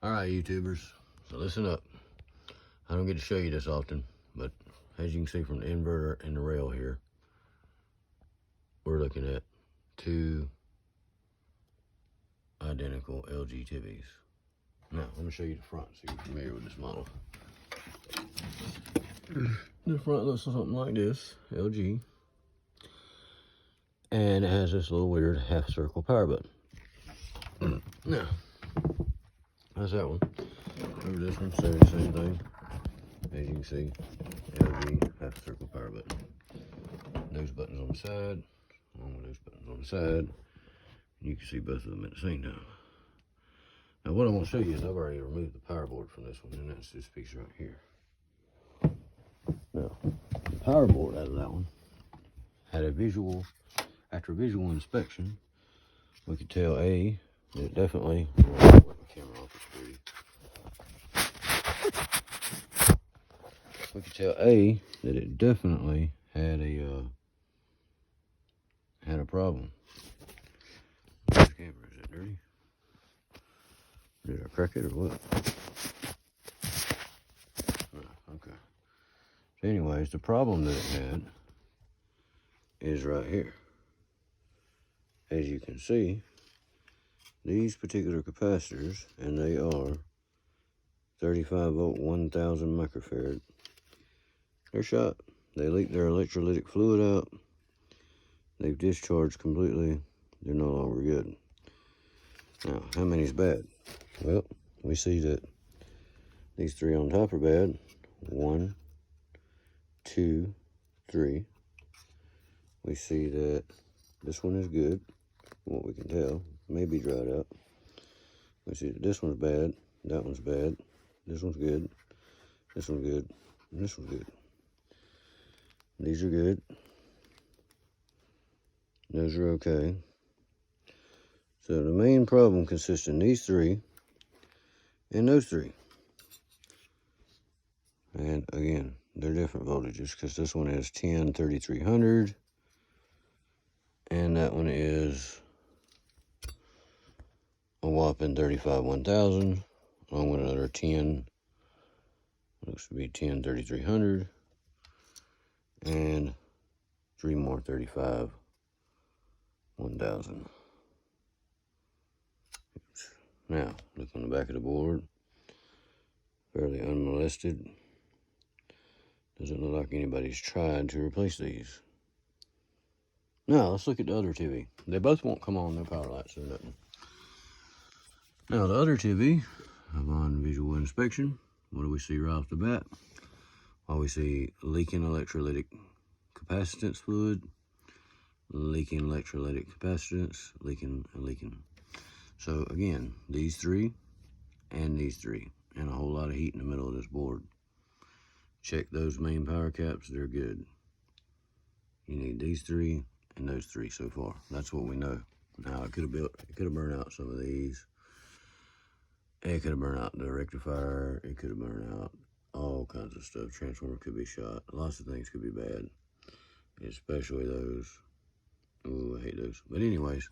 All right, YouTubers, so listen up. I don't get to show you this often, but as you can see from the inverter and the rail here, we're looking at two identical LG TVs. Now, let me show you the front so you're familiar with this model. The front looks something like this, LG. And it has this little weird half circle power button. Now, that's that one. Over this one, same thing. As you can see, LG half circle power button. Those buttons on the side, along with those buttons on the side. You can see both of them at the same time. Now what I want to show you is I've already removed the power board from this one, and that's this piece right here. Now, the power board out of that one had a visual, after a visual inspection, we could tell A, that it definitely, let my camera off, it's pretty. We could tell A, that it definitely had a problem. This camera, is it dirty? Did I crack it or what? Oh, okay. So anyways, the problem that it had is right here. As you can see, these particular capacitors, and they are 35 volt 1000 microfarad, they're shot. They leaked their electrolytic fluid out. They've discharged completely. They're no longer good. Now, how many's bad? Well, we see that these three on top are bad. 1, 2, 3. We see that this one is good, from what we can tell. Maybe dried out. We see that this one's bad, that one's bad, this one's good, this one's good, and this one's good. These are good. Those are okay. So the main problem consists in these three and those three. And again, they're different voltages because this one is 10 3300 and that one is a whopping 35 1000, along with another 10, looks to be 10 3300, and 3 more 35 1000. Now, look on the back of the board, fairly unmolested. Doesn't look like anybody's tried to replace these. Now, let's look at the other TV. They both won't come on, no power lights or nothing. Now, the other TV, upon visual inspection, what do we see right off the bat? Well, we see leaking electrolytic capacitance fluid, leaking electrolytic capacitance, leaking and leaking. So again, these three and these three, and a whole lot of heat in the middle of this board. Check those main power caps, they're good. You need these three and those three so far. That's what we know. Now it could have burned out some of these. It could have burned out the rectifier. It could have burned out all kinds of stuff. Transformer could be shot. Lots of things could be bad, especially those. Oh, I hate those. But anyways,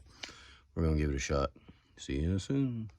we're gonna give it a shot. See you soon.